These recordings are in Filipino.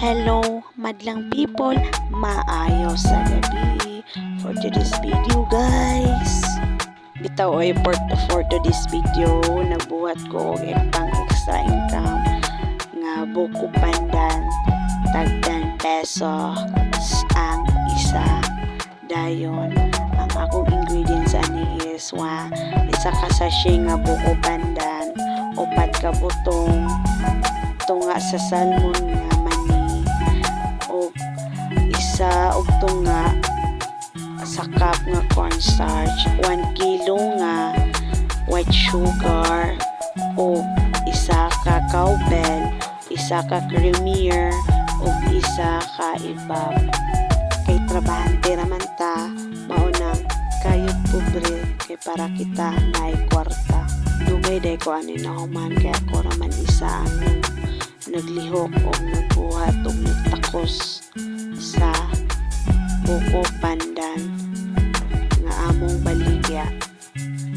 Hello, madlang people, maayo sa gabi. For today's video guys, bitaw ay for today's video, nagbuhat ko og pang extra income nga buko pandan tagdan peso ang isa. Dayon ang akong ingredients ani is isa ka sachet nga buko pandan, upat ka butong tunga sa salmon nga mani, o isa og tunga sa cup nga cornstarch, 1 kilo nga white sugar, o isa ka cowbell, isa ka creamier, o isa ka ibab. Kay trabahante raman ta, maunang kayod pobre kay para kita naay kwarta. Dugay day ko ani na human kaya ako raman isa ang naglihok o nagbuhat o nagtakos sa buko pandan nga among baligya.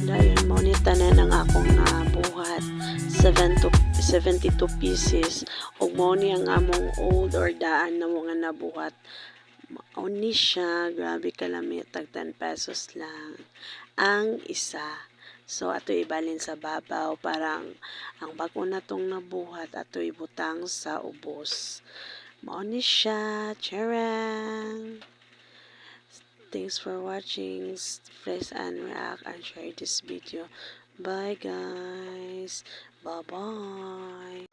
Dayon mo ni tanan ang akong nabuhat 72 pieces, ug mo ni ang among old or daan na mga nabuhat. Mauni siya, grabe kalamit, tag 10 pesos lang ang isa. So ato ibalin sa babaw, parang ang bago na tong nabuhat ato ibutang sa ubos. Mauni siya, charang. Thanks for watching. Please and react and share this video. Bye guys. Bye bye.